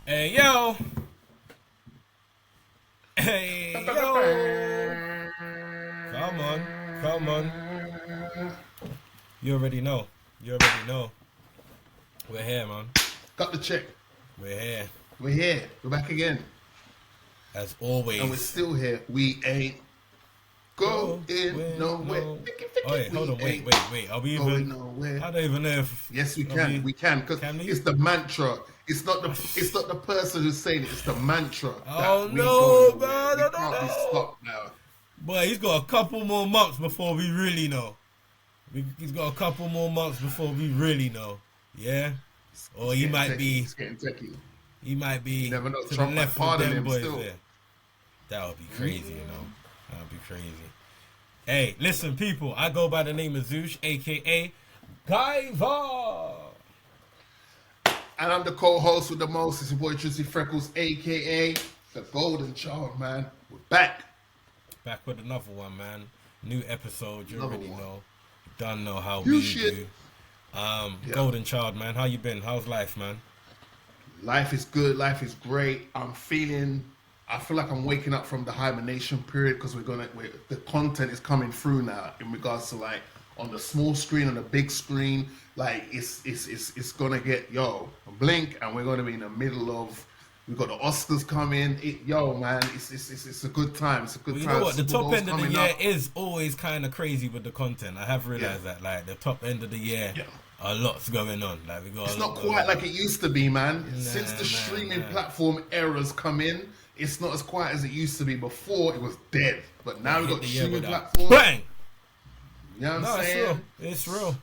Hey yo! Hey yo! Come on, come on. You already know. You already know. We're here, man. Got the check. We're here. We're here. We're back again. As And we're always. still here. We ain't Go going with nowhere. no. Oh, wait, hold We on. ain't Wait. Are we going even. nowhere. I don't even know if. Yes, we Are can. We can because Can we? it's the mantra. It's not the person who's saying it. It's the mantra Oh that we going no, nowhere. man. We I don't can't be know. stopped now. Boy, he's got a couple more months before we really know. He's got a couple more months before we really know. Yeah? Or It's he getting might techie. be. It's getting techie. He might You be never know. to the Trump might left with pardon them him boys still. there. That would be crazy, you know. That would be crazy. Hey, listen, people. I go by the name of Zeus, aka Guyver. And I'm the co-host with the most. It's your boy Tristy Freckles, aka the Golden Child, man. We're back. Back with another one, man. New episode. You Another already one. know. Don't know how You we shit. do. Yeah. Golden Child, man. How you been? How's life, man? Life is good. Life is great. I feel like I'm waking up from the hibernation period because the content is coming through now in regards to like on the small screen, on the big screen. Like it's gonna get blink, and we're gonna be in the middle of. We've got the Oscars coming. Man, it's a good time. It's a good Well, you time. know what? The Super top Bowl's end of the coming year up. is always kind of crazy with the content. I have Yeah. realized that. Like, the top end of the year, Yeah. a lot's going on. Like, we got It's a not lot going quite on. like it used to be, man. Since the Nah, streaming nah. platform eras come in, it's not as quiet as it used to be. Before it was dead, but now we've Hit got the year streaming with that. platforms. Bang! You know what No, I'm it's real. saying? It's real.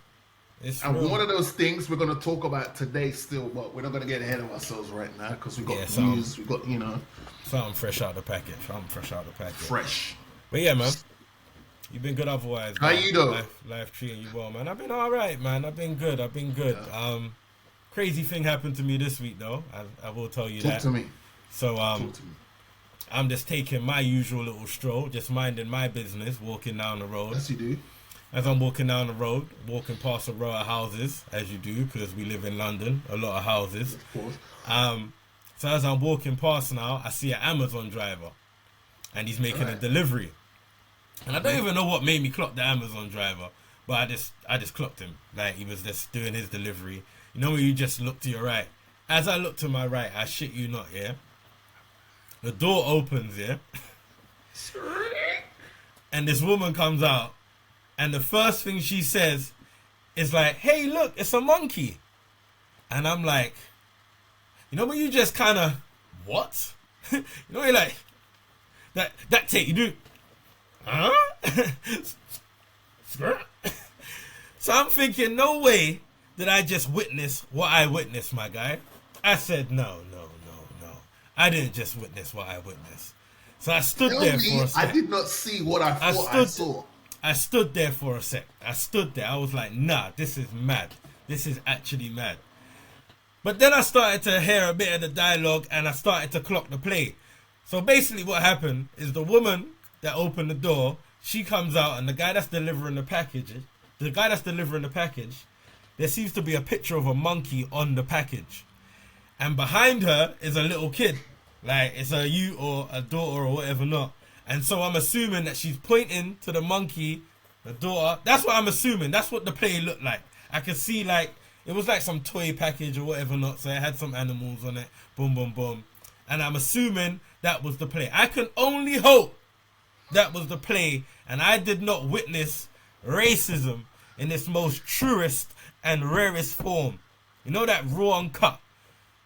It's And real. one of those things we're going to talk about today still, but we're not going to get ahead of ourselves right now because we've got Yeah, news, we've got, something fresh out the package. Something fresh out the package. fresh. But yeah, man. You've been good otherwise. How Man. you though? Life treating you well, man. I've been alright, man. I've been good. Yeah. Crazy thing happened to me this week, though. I will tell you Talk that. to me. So, Talk to me. I'm just taking my usual little stroll, just minding my business, walking down the road. Yes, you do. As I'm walking down the road, walking past a row of houses, as you do, because we live in London, a lot of houses. Of course. So as I'm walking past now, I see an Amazon driver, and he's making a delivery. And I don't even know what made me clock the Amazon driver, but I just clocked him. Like, he was just doing his delivery. You know when you just look to your right? As I look to my right, I shit you not, yeah? The door opens, yeah? And this woman comes out, and the first thing she says is like, "Hey, look, it's a monkey." And I'm like, you know when you just kind of, what? You know, you're like, that take, you do, huh? So I'm thinking, no way did I just witness what I witnessed, my guy. I said, no. I didn't just witness what I witnessed. So I stood Tell there me, for a I sec. did not see what I thought I saw. I stood there for a sec. I stood there. I was like, nah, this is mad. This is actually mad. But then I started to hear a bit of the dialogue and I started to clock the play. So basically what happened is the woman that opened the door, she comes out and the guy that's delivering the package, there seems to be a picture of a monkey on the package. And behind her is a little kid. Like, it's a you or a daughter or whatever not. And so I'm assuming that she's pointing to the monkey, the daughter. That's what I'm assuming. That's what the play looked like. I could see, like, it was like some toy package or whatever not. So it had some animals on it. Boom, boom, boom. And I'm assuming that was the play. I can only hope that was the play. And I did not witness racism in its most truest and rarest form. You know that raw uncut?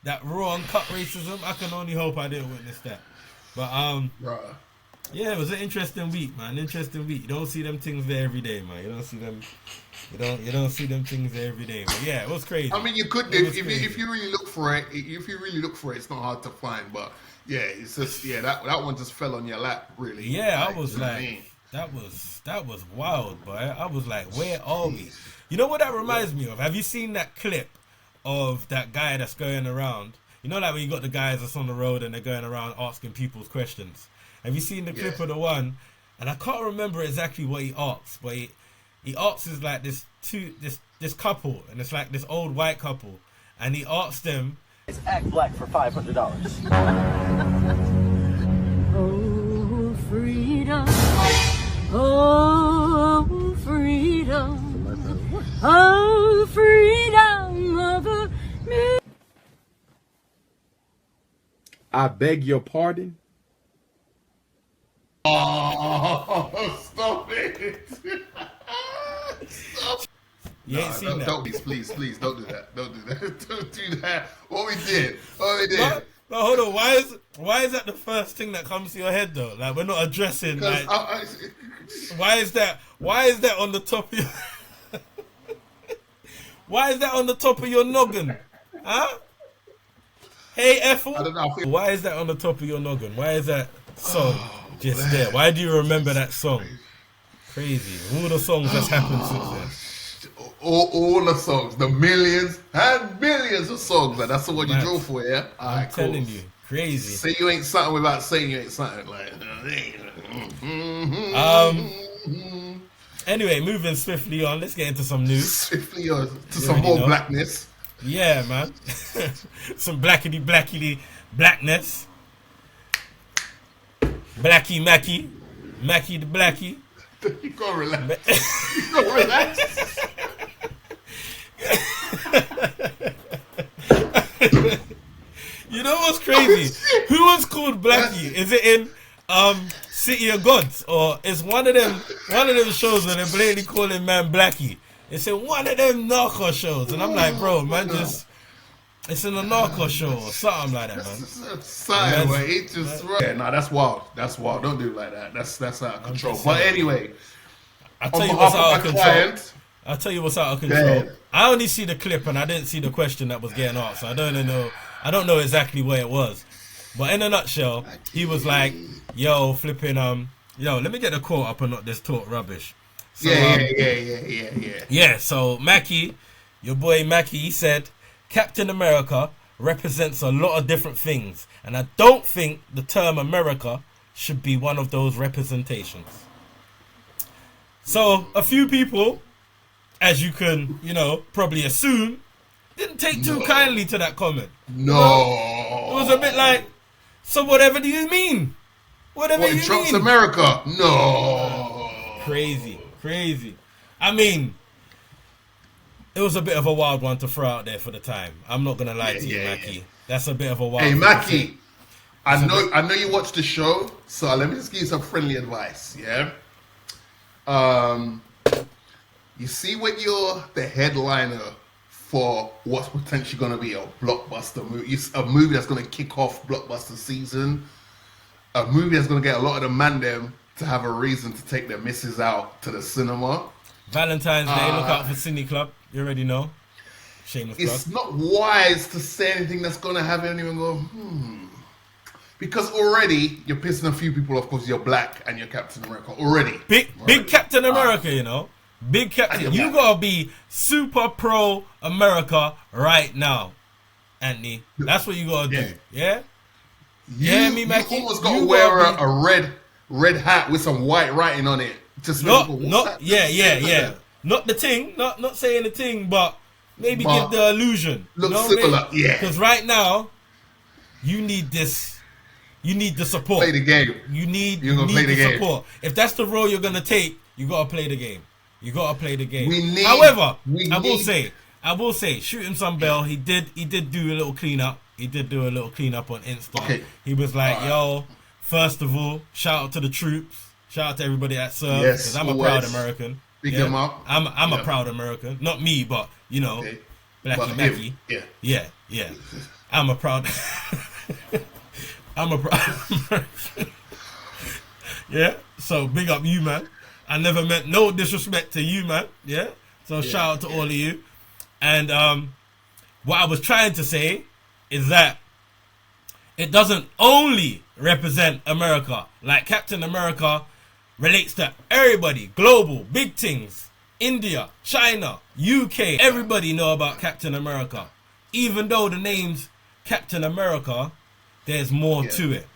That raw uncut racism? I can only hope I didn't witness that. But, Bruh. yeah, it was an interesting week, man. Interesting week. You don't see them things there every day, man. You don't see them. You don't see them things there every day. But yeah, it was crazy. I mean, you could It was if crazy. you really look for it. If you really look for it, it's not hard to find. But yeah, it's just that one just fell on your lap, really. Yeah, I was you know what I like, mean? that was wild, boy. I was like, where are we? You know what that reminds me of? Have you seen that clip of that guy that's going around? You know, like when you got the guys that's on the road and they're going around asking people's questions. Have you seen the clip of the one? And I can't remember exactly what he asks, but he asks is like this couple, and it's like this old white couple, and he asks them Act black for $500. Oh, freedom. Oh, freedom. Oh, freedom of me. I beg your pardon? Oh, stop it! Stop. You ain't seen that. Don't, please, don't do that. Don't do that. Don't do that. What we did. What? No, hold on. Why is that the first thing that comes to your head though? Like we're not addressing. Like, why is that? Why is that on the top of your? Why is that on the top of your noggin? Huh? Hey Ethel. I don't know. Why is that on the top of your noggin? Why is that song just there? Why do you remember that song? Crazy. All the songs that's happened since then. All the songs, the millions and millions of songs, and that's the one you draw for, yeah? I'm telling you, crazy. Say you ain't something without saying you ain't something. Like, anyway, moving swiftly on, let's get into some news. Swiftly on to some more blackness. Yeah, man. Some blackity blackness. Blacky Mackie. Mackie the Blackie. You gotta relax. You gotta relax. You know what's crazy? Who was called Blackie? Is it in City of Gods, or it's one of them shows where they blatantly calling man Blackie? It's in one of them narco shows, and I'm like, bro, man, it's in a narco show or something like that, man. Something where it just yeah, nah, that's wild. That's wild. Don't do it like that. That's out of control. But anyway, I'll tell you what's out of control. I'll tell you what's out of control. I only see the clip and I didn't see the question that was getting asked, so I don't know exactly where it was. But in a nutshell, he was like, yo, flipping yo, let me get the quote up and not this talk rubbish. So, yeah, so Mackie, your boy Mackie, he said, Captain America represents a lot of different things, and I don't think the term America should be one of those representations. So a few people, as you can, probably assume, didn't take too kindly to that comment. No. It was a bit like, so whatever do you mean? Whatever you Trump's mean? America? No. Crazy. I mean, it was a bit of a wild one to throw out there for the time. I'm not gonna lie to you, Mackie. That's a bit of a wild. Hey, Mackie, I know you watch the show, so let me just give you some friendly advice. Yeah. You see, when you're the headliner for what's potentially going to be a blockbuster movie, a movie that's going to kick off blockbuster season, a movie that's going to get a lot of the man them to have a reason to take their misses out to the cinema. Valentine's Day, look out for Cine Club. You already know. Shameless plug. It's not wise to say anything that's going to have anyone go, Because already you're pissing a few people off because you're black and you're Captain America. Already. Big Captain America, Big Captain. You gotta be super pro America right now, Anthony. That's what you gotta do. Yeah? Yeah, me, Mackie? You almost gotta wear a red hat with some white writing on it. Just Not the thing, not saying the thing, but maybe give the illusion. Look similar, Because right now, you need this. You need the support. Play the game. You need play the support. If that's the role you're gonna take, you gotta play the game. You gotta play the game. However, I will say, shoot him some bell. He did do a little cleanup. He did do a little cleanup on Insta. Okay. He was like, yo, first of all, shout out to the troops. Shout out to everybody that serves. Because I'm a proud American. Big him up. I'm a proud American. Not me, but, Blackie Mackie. Yeah. I'm a proud American. Yeah? So, big up you, man. I never meant no disrespect to you, man. Yeah? So, shout out to all of you. And what I was trying to say is that it doesn't only represent America. Like Captain America relates to everybody, global, big things. India, China, UK, everybody know about Captain America. Even though the name's Captain America, there's more to it.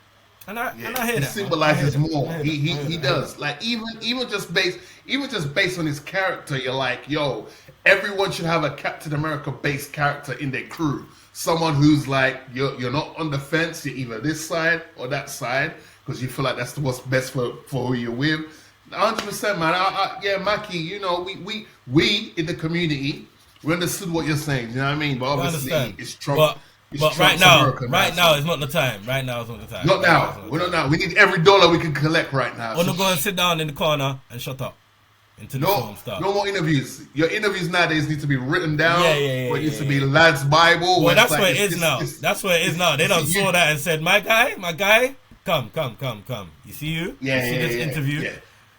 And I Yeah, hear he that. symbolizes man. I hear more. that. He does. Like even just based on his character, you're like, yo, everyone should have a Captain America based character in their crew. Someone who's like, you're not on the fence. You're either this side or that side because you feel like that's what's best for who you're with. 100%, man. Yeah, Mackie. You know, we in the community, we understood what you're saying. You know what I mean? But obviously, it's Trump. But right now is not the time. Right now is not the time. Not now. We're not now. We need every dollar we can collect right now. Or go and sit down in the corner and shut up. Into the film stuff. No more interviews. Your interviews nowadays need to be written down. Yeah. Or it used to be Lad's Bible. Well, that's where it is now. That's where it is now. They done saw that and said, my guy, come. You see you? Yeah, you see this interview? Yeah.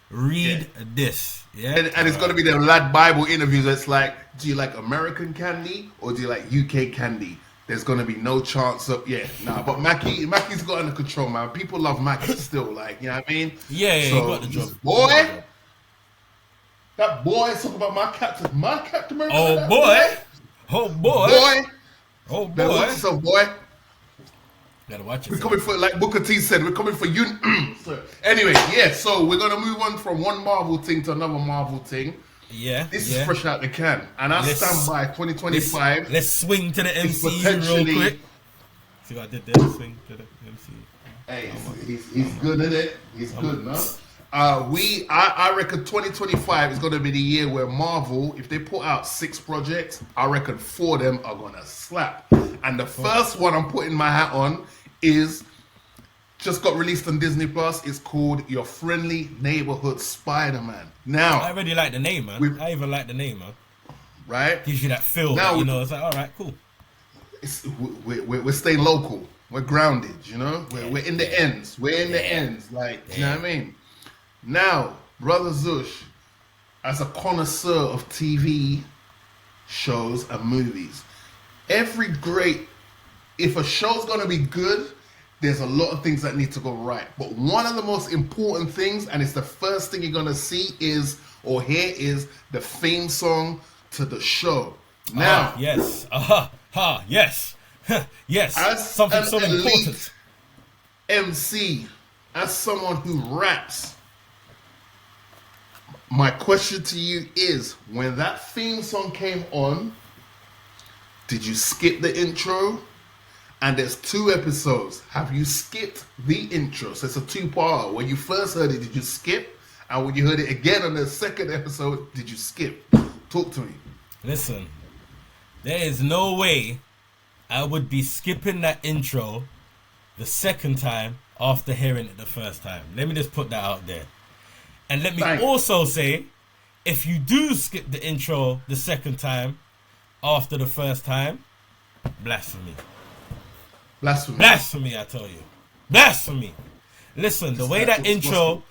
Read this. Yeah. And it's got to be the Lad Bible interviews. It's like, do you like American candy or do you like UK candy? There's gonna be no chance of but Mackie's got under control, man. People love Mackie still, like, you know what I mean? Yeah, so, he got the job. That boy is talking about my captain America. Oh boy. Better watch yourself, boy. Gotta watch it. We're coming for, like Booker T said, we're coming for you. Anyway, so we're gonna move on from one Marvel thing to another Marvel thing. Yeah. This is fresh out the can. And I stand by 2025. Let's swing to the MCU real quick. See what I did there? Swing to the MCU. Hey, he's good at it. He's good, no? I reckon 2025 is going to be the year where Marvel, if they put out 6 projects, I reckon 4 of them are going to slap. And the first one I'm putting my hat on is just got released on Disney Plus. It's called Your Friendly Neighborhood Spider-Man. Now, I already like the name, man. I even like the name, man. Right? Gives you that feel. Now, it's like, all right, cool. We're staying local. We're grounded, you know? We're in the ends. We're in the ends. Like, you know what I mean? Now, Brother Zush, as a connoisseur of TV shows and movies, if a show's going to be good, there's a lot of things that need to go right. But one of the most important things, and it's the first thing you're going to see is the theme song to the show. Now, yes. Yes. Yes. As something so important. MC, as someone who raps, my question to you is, when that theme song came on, did you skip the intro? And there's 2 episodes. Have you skipped the intro? So it's a 2-part. When you first heard it, did you skip? And when you heard it again on the second episode, did you skip? Talk to me. Listen, there is no way I would be skipping that intro the second time after hearing it the first time. Let me just put that out there. And let me also say, if you do skip the intro the second time after the first time, blasphemy. Blasphemy, I tell you. Blasphemy. Listen, the way that intro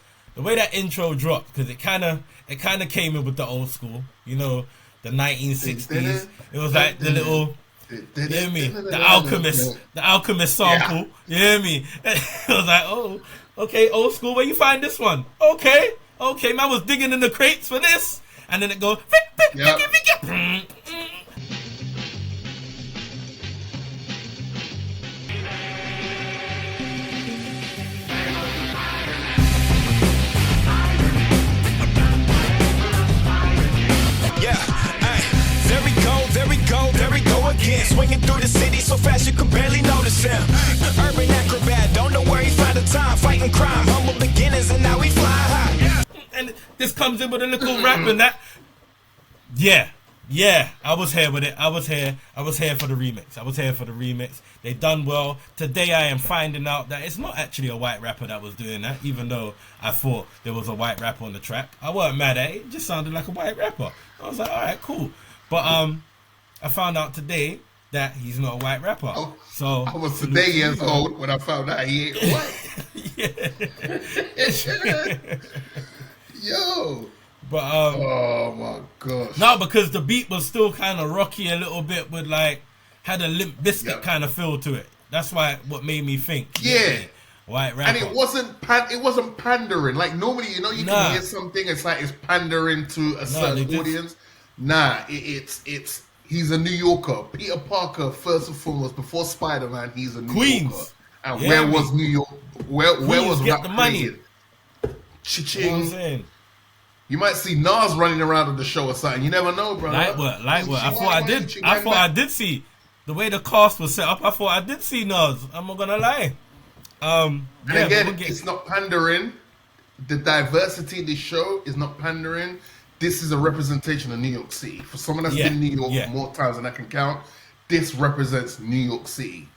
dropped, because it kind of came in with the old school, you know, the 1960s. It was like the little, you hear me? The Alchemist sample. You hear me? It was like, oh, okay, old school, where you find this one? Okay, man was digging in the crates for this. And then it goes, there we go again. Swinging through the city so fast you can barely notice him. Urban acrobat, don't know where he found the time. Fighting crime, humble beginners, and now we fly high. And this comes in with a little rap and that. Yeah, I was here with it. I was here for the remix. They done well. Today I am finding out that it's not actually a white rapper that was doing that, even though I thought there was a white rapper on the track. I wasn't mad at it. It just sounded like a white rapper. I was like, all right, cool. But I found out today that he's not a white rapper. So I was today years old when I found out he ain't white. Yo. But oh my gosh. No, because the beat was still kind of rocky a little bit, with like had a Limp Bizkit kind of feel to it. That's what made me think. Yeah. White rapper. And it wasn't pandering. Like normally, you know, you can hear something, it's like it's pandering to a certain audience. It's he's a New Yorker. Peter Parker, first and foremost, before Spider-Man, he's a New Yorker. And where was New York? where Please was get rap the money. created? You know what I'm Cha-ching. saying? You might see Nas running around on the show or something. You never know, bro. Light work. I thought I did see the way the cast was set up. I thought I did see Nas. I'm not gonna lie. And again, it's not pandering. The diversity of this show is not pandering. This is a representation of New York City. For someone that's been in New York more times than I can count, this represents New York City.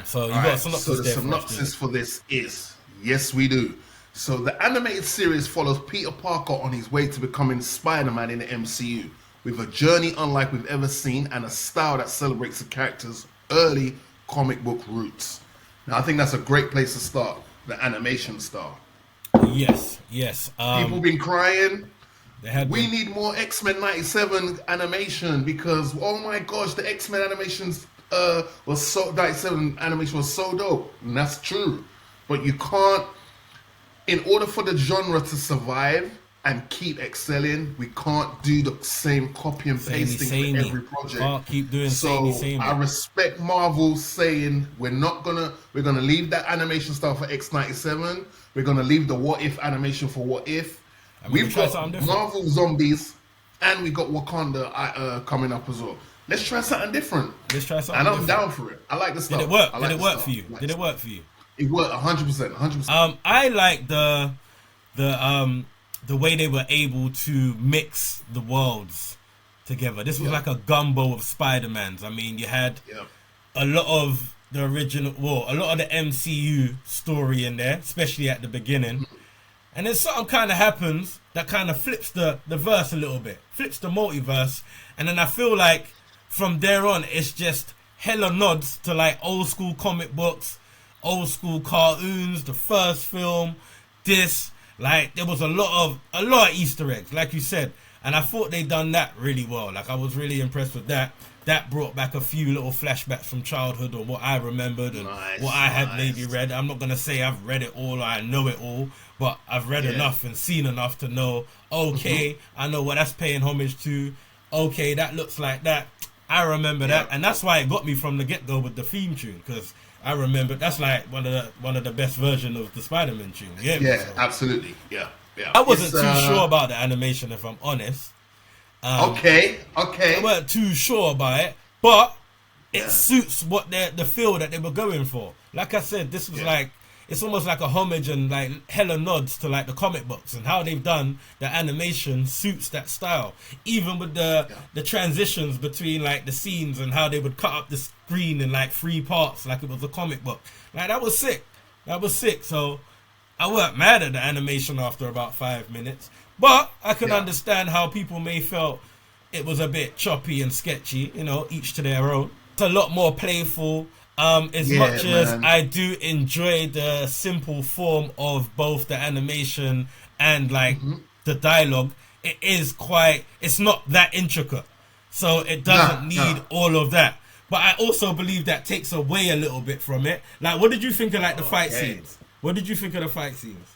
So you got a synopsis. So the synopsis for this is, yes, we do. So the animated series follows Peter Parker on his way to becoming Spider-Man in the MCU, with a journey unlike we've ever seen and a style that celebrates the character's early comic book roots. Now, I think that's a great place to start, the animation style. Yes. People been crying. We been. need more X-Men 97 animation because, oh my gosh, the X-Men animations 97 animation was so dope. And that's true. But you can't, in order for the genre to survive and keep excelling, we can't do the same copy and pasting for every project. Can't keep doing samey. I respect Marvel saying we're gonna leave that animation style for X-97. We're gonna leave the What If animation for What If. We've got Marvel Zombies and we got Wakanda coming up as well. Let's try something different. And I'm down for it. I like the stuff. Did it work? Did it work for you? Did it work for you? It worked 100%. I like the way they were able to mix the worlds together. This was like a gumbo of Spider-Mans. I mean, you had a lot of the original, a lot of the MCU story in there, especially at the beginning. And then something kind of happens that kind of flips the verse a little bit, flips the multiverse. And then I feel like from there on, it's just hella nods to like old school comic books, old school cartoons, the first film, this. Like, there was a lot of Easter eggs, like you said. And I thought they done that really well. Like, I was really impressed with that. That brought back a few little flashbacks from childhood or what I remembered and what I had maybe read. I'm not going to say I've read it all or I know it all, but I've read enough and seen enough to know, okay, I know what that's paying homage to. Okay, that looks like that. I remember that. And that's why it got me from the get-go with the theme tune, because I remember that's like one of the best versions of the Spider-Man tune. Absolutely. Yeah. I wasn't too sure about the animation, if I'm honest. Okay. I weren't too sure about it, but it suits what the feel that they were going for. Like I said, this was like, it's almost like a homage and like hella nods to like the comic books, and how they've done the animation suits that style. Even with the transitions between like the scenes and how they would cut up the screen in like 3 parts like it was a comic book. Like, that was sick. So I weren't mad at the animation after about 5 minutes, but I can understand how people may felt it was a bit choppy and sketchy, you know, each to their own. It's a lot more playful. As much as I do enjoy the simple form of both the animation and like the dialogue, it's not that intricate. So it doesn't need all of that. But I also believe that takes away a little bit from it. Like, what did you think of like the fight scenes? What did you think of the fight scenes?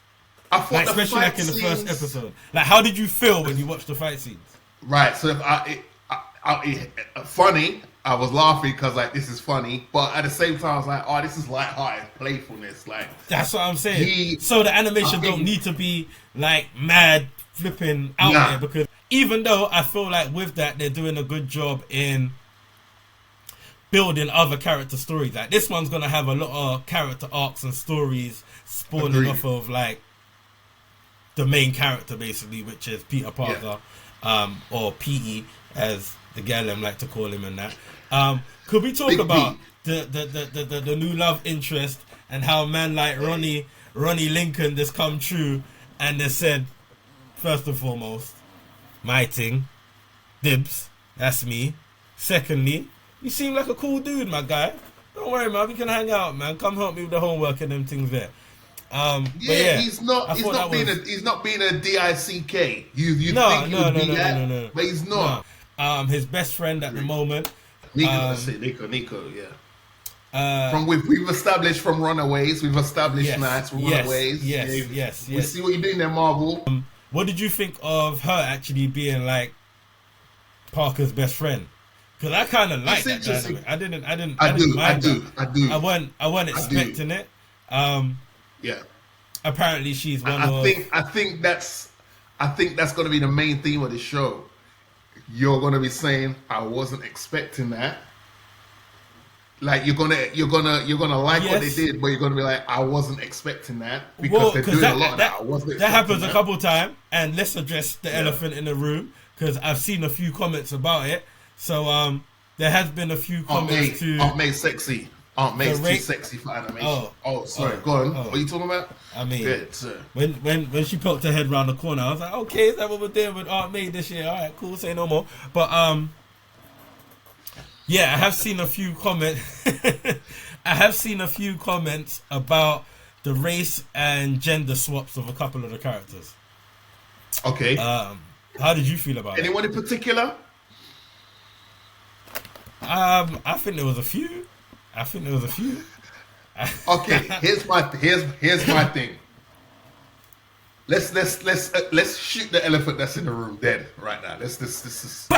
I thought like, especially like in the first episode. Like, how did you feel when you watched the fight scenes? Right. So funny. I was laughing because like, this is funny, but at the same time I was like, oh, this is lighthearted playfulness. Like, that's what I'm saying. So the animation don't need to be like mad flipping out there, because even though I feel like with that they're doing a good job in building other character stories. Like, this one's gonna have a lot of character arcs and stories spawning off of like the main character, basically, which is Peter Parker, or Petey, as the Gallem like to call him, and that. Could we talk about the new love interest and how man like Ronnie Lincoln just come true and they said, first and foremost, my thing, dibs, that's me. Secondly, you seem like a cool dude, my guy. Don't worry, man, we can hang out, man. Come help me with the homework and them things there. He's not being a DICK. You think that, but he's not. No. His best friend at the moment. Nico, yeah. We've established from Runaways. We've established nights from Runaways. Yes. We see what you're doing there, Marvel. What did you think of her actually being like Parker's best friend? Because I kind of like that dynamic. I didn't mind that. I weren't expecting it. Yeah. Apparently, she's one I of. think that's going to be the main theme of the show. You're going to be saying, "I wasn't expecting that." Like you're gonna like what they Yes. did, but you're gonna be like, "I wasn't expecting that," because they're doing a lot of that. I wasn't that expecting happens a couple times, and let's address the elephant in the room because I've seen a few comments about it. So there has been a few comments to Aunt May's sexy. Aunt May's The too sexy for animation. Sorry, oh, go on. oh. What are you talking about? I mean, Good, sir. when she poked her head around the corner, I was like, okay, is that what we're doing with Aunt May this year? All right, cool, say no more. But yeah, I have seen a few comments. I have seen a few comments about the race and gender swaps of a couple of the characters. Okay. How did you feel about it? Anyone in particular? I think there was a few. Okay, here's my thing. Let's shoot the elephant that's in the room dead right now. This is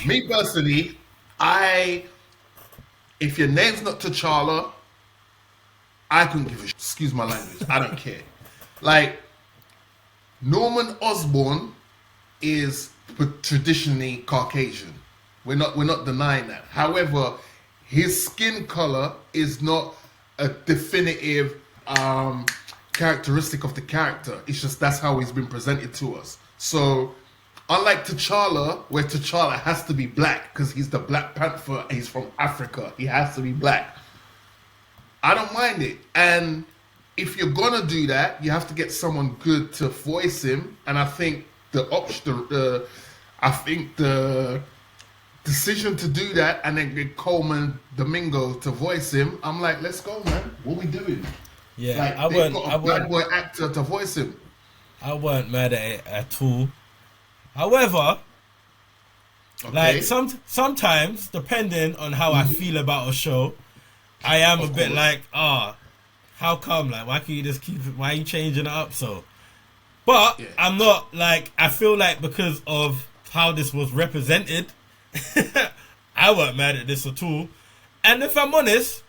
me personally. If your name's not T'Challa, I couldn't give a shit. Excuse my language. I don't care. Like Norman Osborn is traditionally Caucasian. We're not denying that. However, his skin color is not a definitive characteristic of the character. It's just that's how he's been presented to us. So, unlike T'Challa, where T'Challa has to be black because he's the Black Panther and he's from Africa, he has to be black. I don't mind it. And if you're gonna do that, you have to get someone good to voice him. And I think the decision to do that and then get Coleman Domingo to voice him, I'm like, let's go, man. What we doing? Yeah, like, I they've got a black boy actor to voice him. I weren't mad at it at all. However, like sometimes, depending on how I feel about a show, I am a bit like, how come? Like, why can't you just keep it? Why are you changing it up so? But I'm not like, I feel like because of how this was represented, I weren't mad at this at all. And if I'm honest,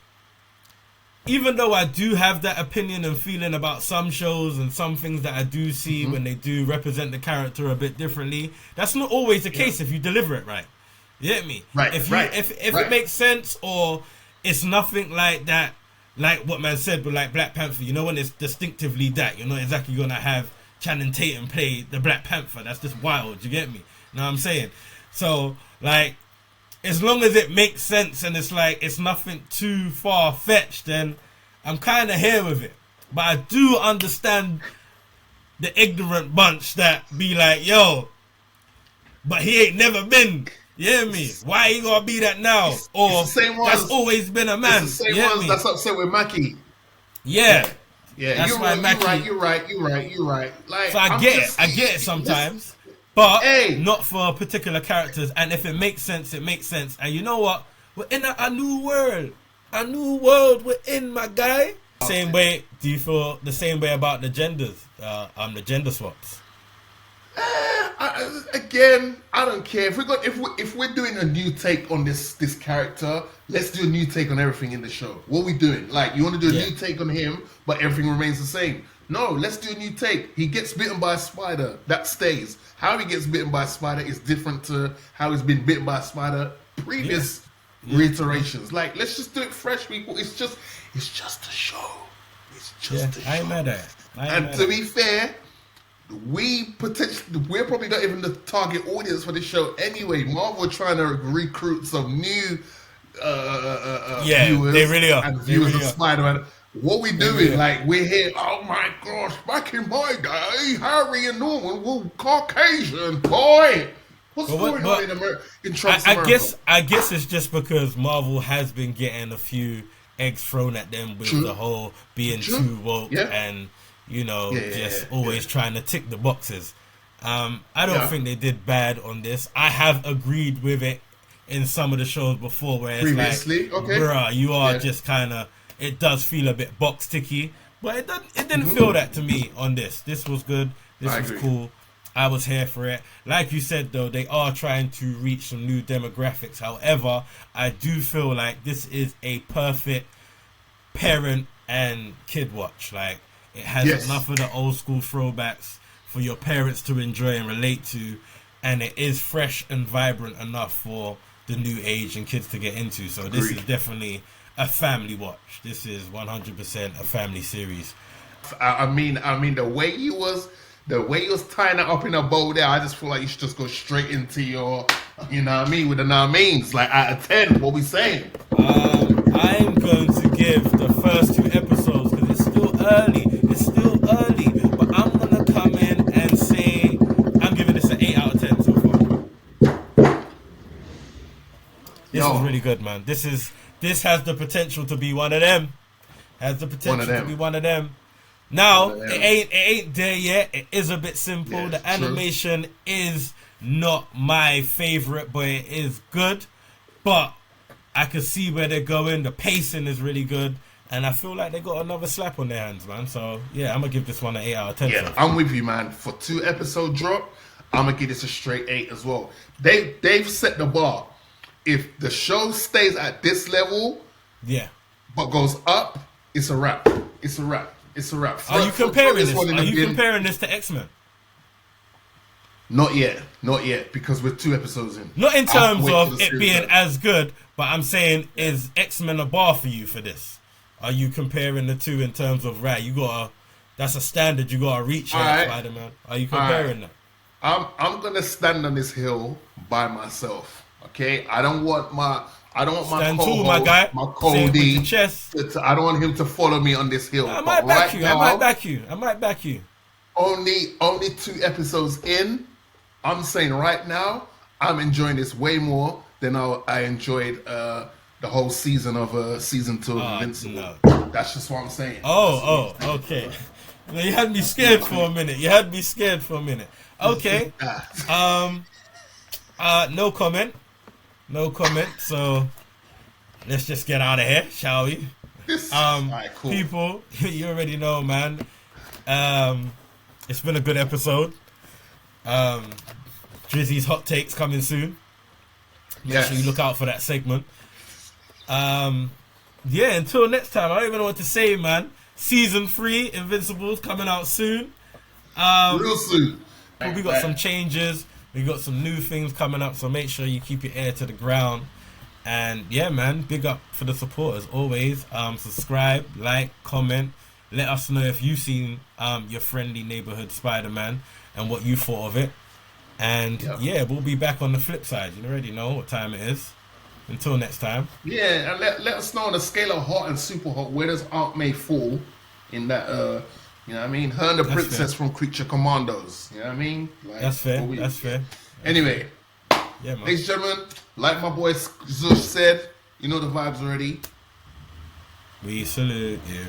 even though I do have that opinion and feeling about some shows and some things that I do see when they do represent the character a bit differently, that's not always the case if you deliver it right. You get me? Right. If Right. it makes sense, or it's nothing like that, like what man said with like Black Panther, you know, when it's distinctively that, you're not exactly gonna have Channing Tatum play the Black Panther. That's just wild. You get me? You know what I'm saying? So like, as long as it makes sense and it's like it's nothing too far fetched, then I'm kind of here with it. But I do understand the ignorant bunch that be like, yo, but he ain't never been. You hear me? Why he gonna be that now? Or it's the same that's ones, always been a man. It's the same you hear ones me? that's upset with Mackie. Yeah. That's You're right. Like, so I get it sometimes. But not for particular characters. And if it makes sense, it makes sense. And you know what? We're in a new world. A new world we're in, my guy. Same way, do you feel the same way about the genders? The gender swaps? Again, I don't care. If we're doing a new take on this character, let's do a new take on everything in the show. What are we doing? Like, you want to do a new take on him, but everything remains the same. No, let's do a new take. He gets bitten by a spider. That stays. How he gets bitten by a spider is different to how he's been bitten by a spider previous reiterations. Like, let's just do it fresh, people. It's just a show. It's just a show. I ain't mad at it. And to be fair, we're probably not even the target audience for the show anyway. Marvel are trying to recruit some new viewers. They really are. And viewers of Spider-Man. What we doing? Like, we're here. Oh my gosh! Back in my day, Harry and Norman were Caucasian. Boy, what's going on in America? In Trump's America? I guess it's just because Marvel has been getting a few eggs thrown at them with the whole being too woke and always trying to tick the boxes. I don't think they did bad on this. I have agreed with it in some of the shows before, where it's previously, like, bruh, you are just kind of. It does feel a bit box ticky, but it didn't feel that to me on this. This was good. This was cool. I was here for it. Like you said, though, they are trying to reach some new demographics. However, I do feel like this is a perfect parent and kid watch. Like, it has Yes. enough of the old school throwbacks for your parents to enjoy and relate to, and it is fresh and vibrant enough for the new age and kids to get into. So this is Agreed. definitely a family watch. This is 100% a family series. I mean, the way you was tying it up in a bow there, I just feel like you should just go straight into your, you know what I mean, with the know what I means. Like, out of 10, what we saying? I'm going to give the first 2 episodes, because it's still early. It's still early, but I'm gonna come in and say I'm giving this an 8 out of 10 so far. This is really good, man. This has the potential to be one of them. Has the potential to be one of them. Now, it ain't there yet. It is a bit simple. Yeah, the animation is not my favorite, but it is good. But I can see where they're going. The pacing is really good. And I feel like they got another slap on their hands, man. So, yeah, I'm going to give this one an 8 out of 10. Yeah, I'm with you, man. For 2 episode drop, I'm going to give this a straight 8 as well. They've set the bar. If the show stays at this level, yeah, but goes up, it's a wrap. It's a wrap. It's a wrap. Are you comparing this? one in Are the you bin- comparing this to X-Men? Not yet. Not yet. Because we're 2 episodes in. Not in I have to terms wait of till the it series being ends. as good, but I'm saying, is X-Men a bar for you for this? Are you comparing the two in terms of, right, that's a standard you gotta reach, Alright. Spider-Man? Are you comparing that? I'm gonna stand on this hill by myself. Okay? I don't want my Stand co-host, tall, my guy. my Say it with Cody. your chest. I don't want him to follow me on this hill. I But might back right you. now, I might back you. only 2 episodes in, I'm saying right now, I'm enjoying this way more than I enjoyed the whole season of season 2 of Invincible. No. That's just what I'm saying. Oh, okay. Well, you had me scared for a minute. Okay. No comment. So let's just get out of here, shall we? Alright, cool. People, you already know, man. It's been a good episode. Drizzy's hot takes coming soon. Make sure you look out for that segment. Yeah, until next time, I don't even know what to say, man. Season 3, Invincible's coming out soon. Real soon. We got some changes. We got some new things coming up, so make sure you keep your ear to the ground. And yeah, man, big up for the support as always. Subscribe, like, comment. Let us know if you've seen your friendly neighborhood Spider-Man and what you thought of it. And yeah, we'll be back on the flip side. You already know what time it is. Until next time. Yeah, and let us know on a scale of hot and super hot, where does Aunt May fall in that, you know what I mean? Her and the princess from Creature Commandos. You know what I mean? Like, That's fair. Anyway, Yeah, man. ladies and gentlemen, like my boy Zush said, you know the vibes already. We salute you.